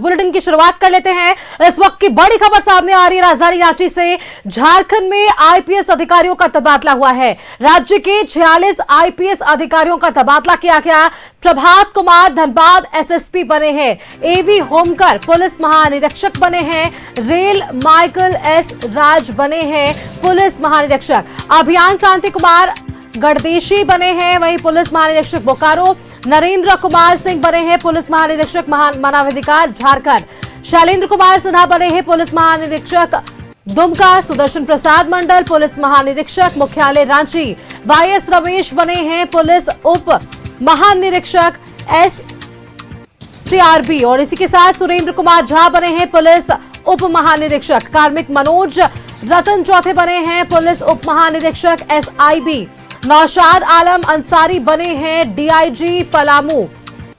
Bulletin की शुरुआत कर लेते हैं। इस वक्त की बड़ी खबर सामने आ रही है राजधानी रांची से। झारखंड में आईपीएस अधिकारियों का तबादला हुआ है। राज्य के 46 आईपीएस अधिकारियों का तबादला किया गया। प्रभात कुमार धनबाद एसएसपी बने हैं। एवी होमकर पुलिस महानिरीक्षक बने हैं। रेल माइकल एस राज बने हैं पुलिस महानिरीक्षक। अभियान क्रांति कुमार गणदेशी बने हैं वहीं पुलिस महानिरीक्षक बोकारो। नरेंद्र कुमार सिंह बने हैं पुलिस महानिरीक्षक मानवाधिकार झारखंड। शैलेंद्र कुमार सिन्हा बने हैं पुलिस महानिरीक्षक दुमका। सुदर्शन प्रसाद मंडल पुलिस महानिरीक्षक मुख्यालय रांची। वाईएस रमेश बने हैं पुलिस उप महानिरीक्षक SCRB और इसी के साथ सुरेंद्र कुमार झा बने हैं पुलिस उप महानिरीक्षक। कार्मिक मनोज रतन चौथे बने हैं पुलिस उप महानिरीक्षक SIB। नौशाद आलम अंसारी बने हैं डीआईजी पलामू।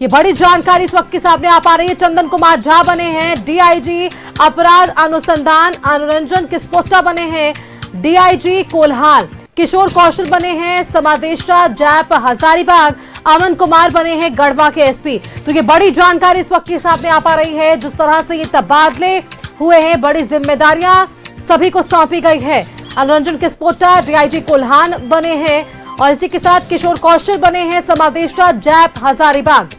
ये बड़ी जानकारी इस वक्त के सामने आ पा रही है। चंदन कुमार झा बने हैं डीआईजी अपराध अनुसंधान। अनुरंजन किस्पोट्टा बने हैं डीआईजी कोल्हान। किशोर कौशल बने हैं समादेष्टा जैप हजारीबाग। अमन कुमार बने हैं गढ़वा के एसपी। तो ये बड़ी जानकारी इस वक्त के सामने आ पा रही है। जिस तरह से ये तबादले हुए हैं, बड़ी जिम्मेदारियां सभी को सौंपी गई है। अनुरंजन किस्पोट्टा डीआईजी कोल्हान बने हैं और इसी के साथ किशोर कौशल बने हैं समादेष्टा जैप हजारीबाग।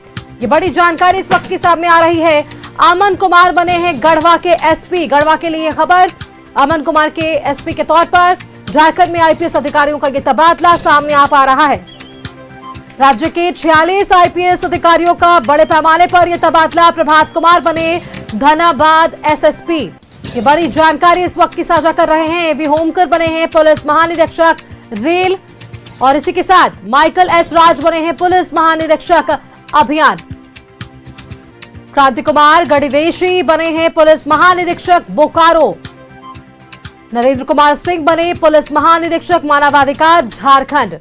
ये बड़ी जानकारी इस वक्त के सामने आ रही है। अमन कुमार बने हैं गढ़वा के एसपी। गढ़वा के लिए खबर, अमन कुमार के एसपी के तौर पर झारखंड में आईपीएस अधिकारियों का ये तबादला सामने आ पा रहा है। राज्य के 46 आईपीएस अधिकारियों का बड़े पैमाने पर यह तबादला। प्रभात कुमार बने धनबाद एसएसपी। ये बड़ी जानकारी इस वक्त की साझा कर रहे हैं। एवी होमकर बने हैं पुलिस महानिरीक्षक रेल और इसी के साथ माइकल एस राज बने हैं पुलिस महानिरीक्षक अभियान। क्रांति कुमार गणदेशी बने हैं पुलिस महानिरीक्षक बोकारो। नरेंद्र कुमार सिंह बने पुलिस महानिरीक्षक मानवाधिकार झारखंड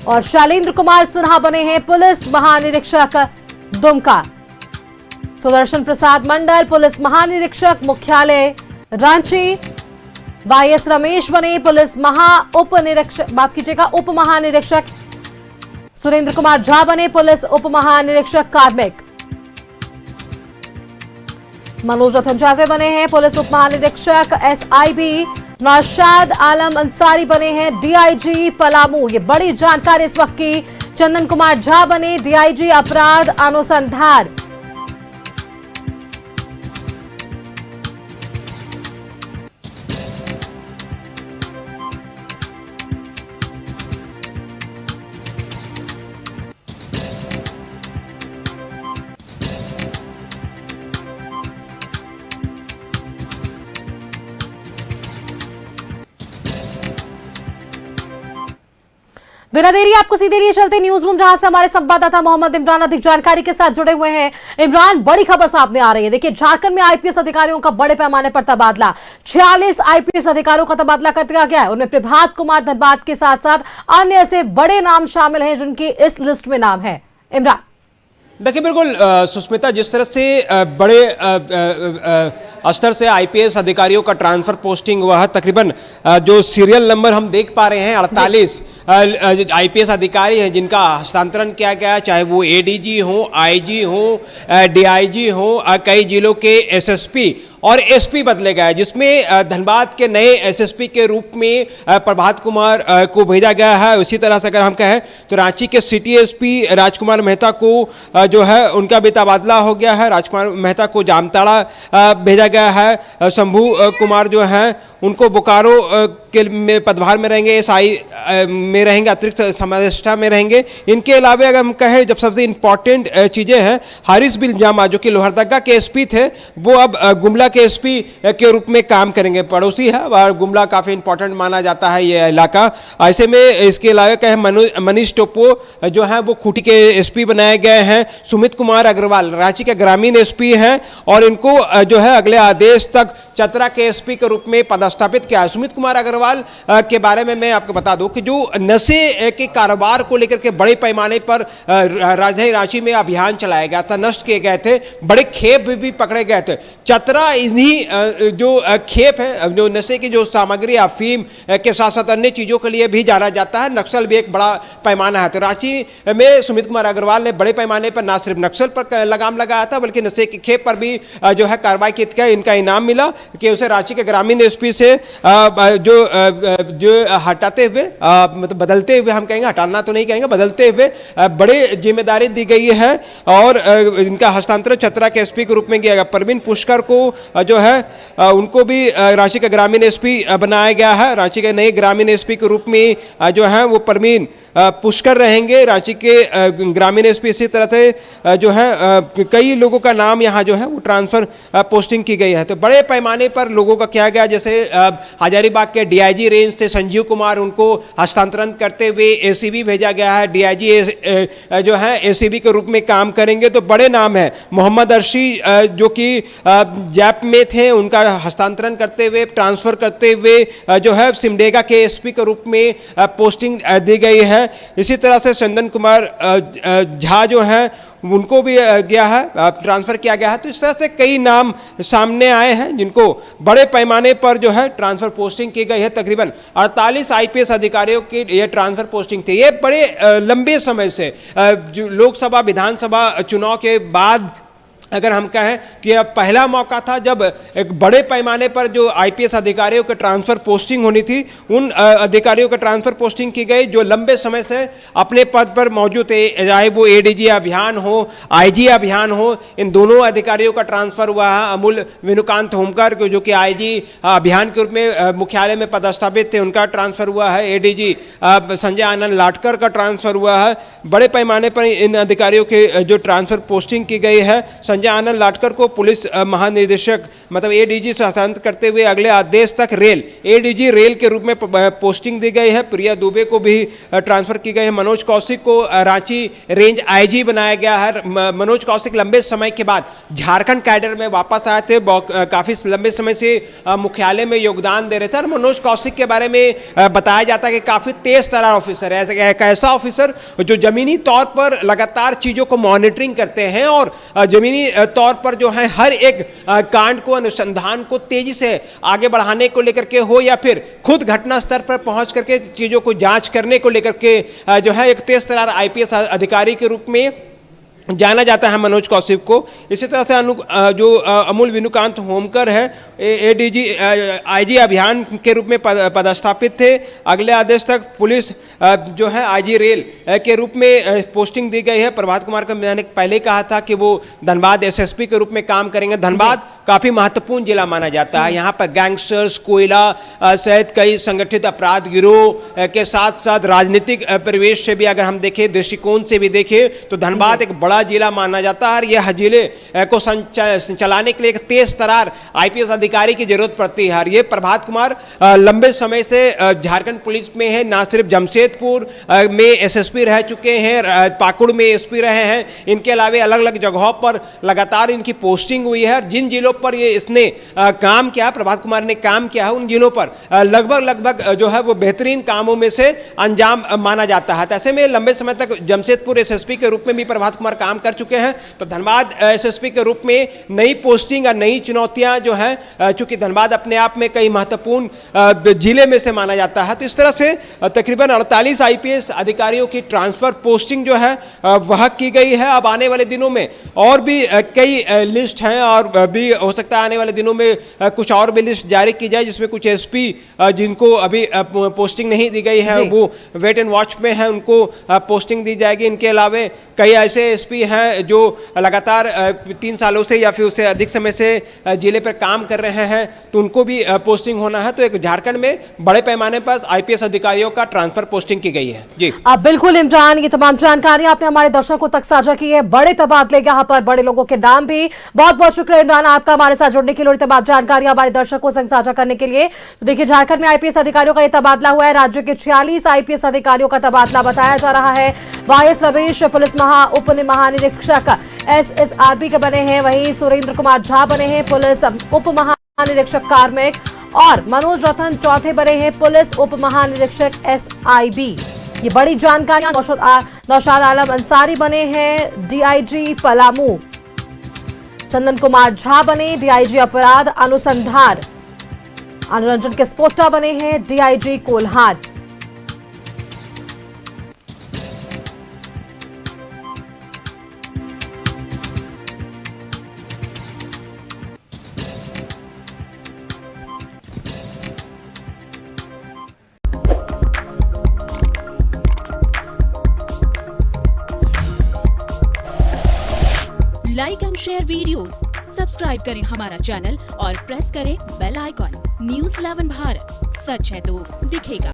और शैलेंद्र कुमार सिन्हा बने हैं पुलिस महानिरीक्षक दुमका। सुदर्शन प्रसाद मंडल पुलिस महानिरीक्षक मुख्यालय रांची। वाईएस रमेश बने पुलिस उप महानिरीक्षक। सुरेंद्र कुमार झा बने पुलिस उप महानिरीक्षक कार्मिक। मनोज रतन चौथे बने हैं पुलिस उप महानिरीक्षक SIB। नौशाद आलम अंसारी बने हैं डीआईजी पलामू। ये बड़ी जानकारी इस वक्त की। चंदन कुमार झा बने डीआईजी अपराध अनुसंधान। बिना देरी आपको सीधे लिए चलते न्यूज रूम, जहां से हमारे संवाददाता मोहम्मद इमरान अधिक जानकारी के साथ जुड़े हुए हैं। इमरान, बड़ी खबर सामने आ रही है। देखिए, झारखंड में आईपीएस अधिकारियों का बड़े पैमाने पर तबादला। 46 आईपीएस अधिकारियों का तबादला कर दिया गया है। उनमें प्रभात कुमार धनबाद के साथ साथ अन्य ऐसे बड़े नाम शामिल हैं जिनकी इस लिस्ट में नाम है। इमरान, देखिए, बिल्कुल सुष्मिता, जिस तरह से बड़े स्तर से आईपीएस अधिकारियों का ट्रांसफर पोस्टिंग हुआ है, तकरीबन जो सीरियल नंबर हम देख पा रहे हैं 48 आईपीएस अधिकारी हैं जिनका हस्तांतरण किया गया, चाहे वो एडीजी हो, आईजी हो, डीआईजी हो, कई जिलों के एसएसपी और एसपी बदले गए, जिसमें धनबाद के नए एसएसपी के रूप में प्रभात कुमार को भेजा गया है। उसी तरह से अगर हम कहें तो रांची के सिटी एसपी राजकुमार मेहता को जो है उनका भी तबादला हो गया है। राजकुमार मेहता को जामताड़ा भेजा गया है। शंभू कुमार जो हैं उनको बोकारो के में पदभार में रहेंगे, SI में रहेंगे, अतिरिक्त समादेष्टा में रहेंगे। इनके अलावा अगर हम कहें, जब सबसे इम्पॉर्टेंट चीज़ें हैं, हारिस बिन जामा जो कि लोहरदगा के एसपी थे, वो अब गुमला के एसपी के रूप में काम करेंगे। पड़ोसी है और गुमला काफ़ी इंपॉर्टेंट माना जाता है ये इलाका। ऐसे में इसके अलावा कहें मनीष टोपो जो है वो खूंटी के एसपी बनाए गए हैं। सुमित कुमार अग्रवाल रांची के ग्रामीण एसपी हैं और इनको जो है अगले आदेश तक चतरा के एसपी के रूप में पदस्थापित किया है। सुमित कुमार अग्रवाल के बारे में मैं आपको बता दूं कि जो नशे के कारोबार को लेकर के बड़े पैमाने पर राजधानी रांची में अभियान चलाया गया था, नष्ट किए गए थे, बड़े खेप भी पकड़े गए थे। चतरा इन्हीं जो खेप है, जो नशे की जो सामग्री अफीम के साथ साथ अन्य चीज़ों के लिए भी जाना जाता है। नक्सल भी एक बड़ा पैमाना है। तो रांची में सुमित कुमार अग्रवाल ने बड़े पैमाने पर न सिर्फ नक्सल पर लगाम लगाया था बल्कि नशे की खेप पर भी जो है कार्रवाई की। इनका इनाम मिला कि उसे रांची के ग्रामीण एसपी से जो हटाते हुए मतलब बदलते हुए, हम कहेंगे हटाना तो नहीं कहेंगे, बदलते हुए बड़े जिम्मेदारी दी गई है और इनका हस्तांतरण चतरा के एसपी के रूप में किया गया। परवीन पुष्कर को जो है उनको भी रांची के ग्रामीण एसपी बनाया गया है। रांची के नए ग्रामीण एसपी के रूप में जो है वो परवीन पुष्कर रहेंगे, रांची के ग्रामीण एसपी। इसी तरह से जो है कई लोगों का नाम यहाँ जो है वो ट्रांसफर पोस्टिंग की गई है। तो बड़े पैमाने पर लोगों का किया गया, जैसे हजारीबाग के डीआईजी रेंज से संजीव कुमार, उनको हस्तांतरण करते हुए एसीबी भेजा गया है। डीआईजी जो है एसीबी के रूप में काम करेंगे। तो बड़े नाम है। मोहम्मद अर्शी जो कि जैप में थे, उनका हस्तांतरण करते हुए, ट्रांसफर करते हुए जो है सिमडेगा के एसपी के रूप में पोस्टिंग दी गई है। इसी तरह से चंदन कुमार झा जो हैं उनको भी गया है, ट्रांसफर किया गया है। तो इस तरह से कई नाम सामने आए हैं जिनको बड़े पैमाने पर जो है ट्रांसफर पोस्टिंग की गई है। तकरीबन 48 आईपीएस अधिकारियों की ये ट्रांसफर पोस्टिंग थी। ये बड़े लंबे समय से जो लोकसभा विधानसभा चुनाव के बाद अगर हम कहें कि अब पहला मौका था जब एक बड़े पैमाने पर जो आईपीएस अधिकारियों के ट्रांसफर पोस्टिंग होनी थी, उन अधिकारियों के ट्रांसफर पोस्टिंग की गई जो लंबे समय से अपने पद पर मौजूद थे। चाहे वो एडीजी अभियान हो, आईजी अभियान हो, इन दोनों अधिकारियों का ट्रांसफर हुआ है। अमूल विनुकांत होमकर जो कि आईजी अभियान के रूप में मुख्यालय में पदस्थापित थे, उनका ट्रांसफर हुआ है। एडीजी संजय आनंद लाटकर का ट्रांसफर हुआ है। बड़े पैमाने पर इन अधिकारियों के जो ट्रांसफर पोस्टिंग की गई है। संजय आनंद लाटकर को पुलिस महानिदेशक मतलब एडीजी से हस्तांतरित करते हुए अगले आदेश तक रेल एडीजी रेल के रूप में पोस्टिंग दी गई है। प्रिया दुबे को भी ट्रांसफर की गई है। मनोज कौशिक को रांची रेंज आईजी बनाया गया है। मनोज कौशिक लंबे समय के बाद झारखंड कैडर में वापस आए थे। काफी लंबे समय से मुख्यालय में योगदान दे रहे थे। और मनोज कौशिक के बारे में बताया जाता है कि काफी तेज तर्रार ऑफिसर है, एक ऐसा ऑफिसर जो जमीनी तौर पर लगातार चीजों को मॉनिटरिंग करते हैं और जमीनी तौर पर जो है हर एक कांड को, अनुसंधान को तेजी से आगे बढ़ाने को लेकर के हो या फिर खुद घटना स्तर पर पहुंच करके चीजों को जांच करने को लेकर के जो है एक तेज तर्रार आईपीएस अधिकारी के रूप में जाना जाता है मनोज कौशिक को। इसी तरह से जो अमूल विनुकांत होमकर है, एडीजी आईजी अभियान के रूप में पदस्थापित थे। अगले आदेश तक पुलिस जो है आईजी रेल के रूप में पोस्टिंग दी गई है। प्रभात कुमार का मैंने पहले कहा था कि वो धनबाद एसएसपी के रूप में काम करेंगे। धनबाद काफी महत्वपूर्ण जिला माना जाता है। यहाँ पर गैंगस्टर्स, कोयला सहित कई संगठित अपराध गिरोह के साथ साथ राजनीतिक परिवेश से भी अगर हम देखें, दृष्टिकोण से भी देखें तो धनबाद एक बड़ा जिला माना जाता है। और यह जिले को चलाने के लिए एक तेज तर्रार आईपीएस अधिकारी की जरूरत पड़ती है। और ये प्रभात कुमार लंबे समय से झारखंड पुलिस में है। ना सिर्फ जमशेदपुर में एसएसपी रह चुके हैं, पाकुड़ में एसपी रहे हैं, इनके अलावा अलग अलग जगहों पर लगातार इनकी पोस्टिंग हुई है। जिन जिलों पर ये इसने काम किया, प्रभात कुमार ने काम किया है, उन जिलों पर लगभग जो है वो बेहतरीन कामों में से अंजाम माना जाता है। ऐसे में लंबे समय तक जमशेदपुर एसएसपी के रूप में भी प्रभात कुमार काम कर चुके हैं। तो धनबाद एसएसपी के रूप में नई पोस्टिंग और नई चुनौतियां जो है, चूंकि धनबाद अपने आप में कई महत्वपूर्ण जिले में से माना जाता है। तो इस तरह से तकरीबन 48 आईपीएस अधिकारियों की ट्रांसफर पोस्टिंग जो है वह की गई है। अब आने वाले दिनों में और भी कई लिस्ट हैं और भी हो सकता है आने वाले दिनों में कुछ और भी लिस्ट जारी की जाए, जिसमें कुछ एसपी जिनको अभी पोस्टिंग नहीं दी गई है वो वेट एंड वॉच में है, उनको पोस्टिंग दी जाएगी। इनके अलावा कई ऐसे एसपी हैं जो लगातार 3 सालों से या फिर उससे अधिक समय से जिले पर काम कर रहे हैं, तो उनको भी पोस्टिंग होना है। तो एक झारखंड में बड़े पैमाने पर आईपीएस अधिकारियों का ट्रांसफर पोस्टिंग की गई है। जी अब बिल्कुल इमरान, ये तमाम जानकारी आपने हमारे दर्शकों तक साझा की है। बड़े तबादले यहाँ पर, बड़े लोगों के नाम भी। बहुत बहुत शुक्रिया इमरान आपका हमारे साथ जुड़ने के लिए और तमाम जानकारी हमारे दर्शकों से साझा करने के लिए। तो देखिए, झारखंड में आईपीएस अधिकारियों का यह तबादला हुआ है। राज्य के 46 आईपीएस अधिकारियों का तबादला बताया जा रहा है। वाईएस रमेश पुलिस उप महानिरीक्षक एसएसआरबी के बने हैं। वहीं सुरेंद्र कुमार झा बने हैं पुलिस उप महानिरीक्षक कार्मिक और मनोज रतन चौथे बने हैं पुलिस उप महानिरीक्षक एसआईबी। ये बड़ी जानकारी। नौशाद आलम अंसारी बने हैं डीआईजी पलामू। चंदन कुमार झा बने डीआईजी अपराध अनुसंधान। अनुरंजन किस्पोट्टा बने हैं DIG Kolhan. Like and share videos, subscribe करें हमारा चैनल और प्रेस करें बेल आइकॉन। न्यूज़ 11 भारत, सच है तो दिखेगा।